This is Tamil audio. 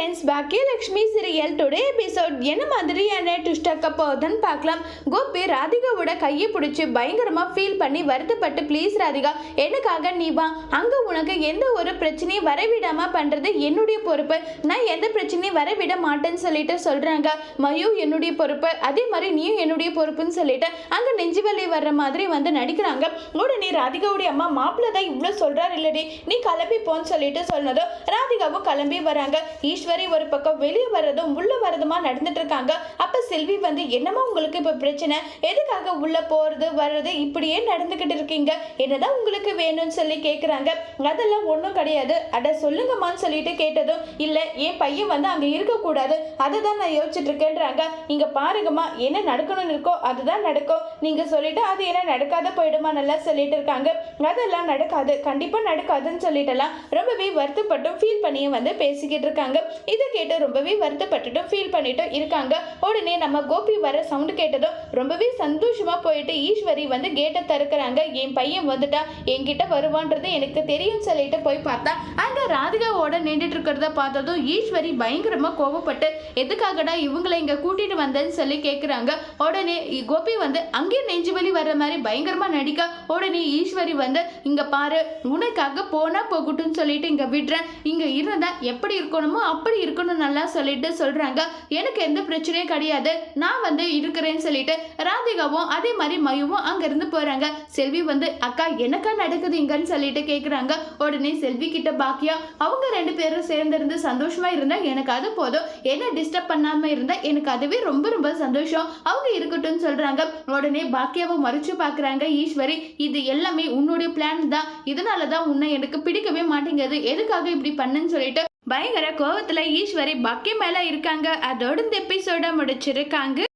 Friends, Baakiyalakshmi serial today episode என்ன மாதிரியான ட்விஸ்ட் ஆக்க போகுதுன்னு பார்க்கலாம். கோபி ராதிகாவோட கையை பிடிச்சி பயங்கரமா ஃபீல் பண்ணி வருத்தப்பட்டு, ப்ளீஸ் ராதிகா, எனக்காக நீ வா, அங்க உனக்கு எந்த ஒரு பிரச்சனையும் வரவிடாம பண்றது என்னுடைய பொறுப்பு, நான் எந்த பிரச்சனையும் வரவிட மாட்டேன்னு சொல்லிட்டு சொல்றாங்க. மயு என்னுடைய பொறுப்பு, அதே மாதிரி நீயும் என்னுடைய பொறுப்புன்னு சொல்லிட்டு அங்க நெஞ்சு வலி வர்ற மாதிரி வந்து நடிக்கிறாங்க. உடனே ராதிகாவுடைய அம்மா, மாப்பிள்ள தான் இவ்வளவு சொல்றாரு இல்லடி, நீ கிளம்பி போன்னு சொல்லிட்டு சொன்னதும் ராதிகாவும் கிளம்பி வராங்க. ஈஸ்வரி ஒரு பக்கம் வெளியே வர்றதும் உள்ள வரதுமா நடந்துட்டு இருக்காங்க. அப்ப செல்வி வந்து, என்னமா உங்களுக்கு இப்ப பிரச்சனை, எதுக்காக உள்ள போறது வர்றது இப்படியே நடந்துகிட்டு இருக்கீங்க, என்னதான் உங்களுக்கு வேணும்னு சொல்லி கேக்குறாங்க. அதெல்லாம் ஒண்ணும் கிடையாது, அட சொல்லுங்கம்மான்னு சொல்லிட்டு கேட்டதும், இல்ல என் பையன் வந்து அங்க இருக்க கூடாது, அதை தான் நான் யோசிச்சுட்டு இருக்கேன்றாங்க. இங்க பாருங்கம்மா, என்ன நடக்கணும்னு இருக்கோ அதுதான் நடக்கும், நீங்க சொல்லிட்டு அது என்ன நடக்காத போயிடுமா நல்லா சொல்லிட்டு இருக்காங்க. அதெல்லாம் நடக்காது, கண்டிப்பா நடக்காதுன்னு சொல்லிட்டுலாம் ரொம்பவே வருத்தப்பட்டும் ஃபீல் பண்ணியும் வந்து பேசிக்கிட்டு இருக்காங்க. இதை கேட்டு ரொம்பவே வருத்தப்பட்டுட்டும் ஃபீல் பண்ணிட்டும் இருக்காங்க. உடனே நம்ம கோபி வர சவுண்டு கேட்டதும் ரொம்பவே சந்தோஷமா போயிட்டு ஈஸ்வரி வந்து கேட்டை திறக்கிறாங்க. என் பையன் வந்துட்டா, என்கிட்ட வருவான்றது எனக்கு தெரியும் சொல்லிட்டு போய் பார்த்தா அங்க ராதிகாவோட நின்றுட்டு இருக்கிறத பார்த்ததும் ஈஸ்வரி பயங்கரமா கோபப்பட்டு, எதுக்காகடா இவங்களை இங்க கூட்டிட்டு வந்தேன்னு சொல்லி கேட்குறாங்க. உடனே கோபி வந்து அங்கேயும் நெஞ்சு வலி வர்ற மாதிரி பயங்கரமா நடிக்க, உடனே ஈஸ்வரி வந்து, இங்க பாரு, உனக்காக போனா போகட்டும்னு சொல்லிட்டு இங்க விடுறேன், இங்க இருந்தா எப்படி இருக்கணுமோ அப்படி இருக்கணும் நல்லா சொல்லிட்டு சொல்றாங்க. எனக்கு எந்த பிரச்சனையும் கிடையாது, நான் வந்து இருக்கிறேன்னு சொல்லிட்டு ராதிகாவும் அதே மாதிரி மயுவும் அங்க இருந்து போறாங்க. செல்வி வந்து, அக்கா எனக்கா நடக்குது இங்கன்னு சொல்லிட்டு கேக்குறாங்க. உடனே செல்வி கிட்ட பாக்கியா, அவங்க ரெண்டு பேரும் சேர்ந்து இருந்து சந்தோஷமா இருந்தா எனக்கு அது போதும், என்ன டிஸ்டர்ப் பண்ணாம இருந்தா எனக்கு அதுவே ரொம்ப ரொம்ப சந்தோஷம், அவங்க இருக்கட்டும் சொல்றாங்க. உடனே பாக்கியாவை மறைச்சு பாக்குறாங்க ஈஸ்வரி, இது எல்லாமே உன்னுடைய பிளான் தான், இதனாலதான் உன்னை எனக்கு பிடிக்கவே மாட்டேங்குது, எதுக்காக இப்படி பண்ணுன்னு சொல்லிட்டு பயங்கர கோவத்துல ஈஸ்வரி பாக்கியம் மேல இருக்காங்க. அதோட இந்த எபிசோட முடிச்சிருக்காங்க.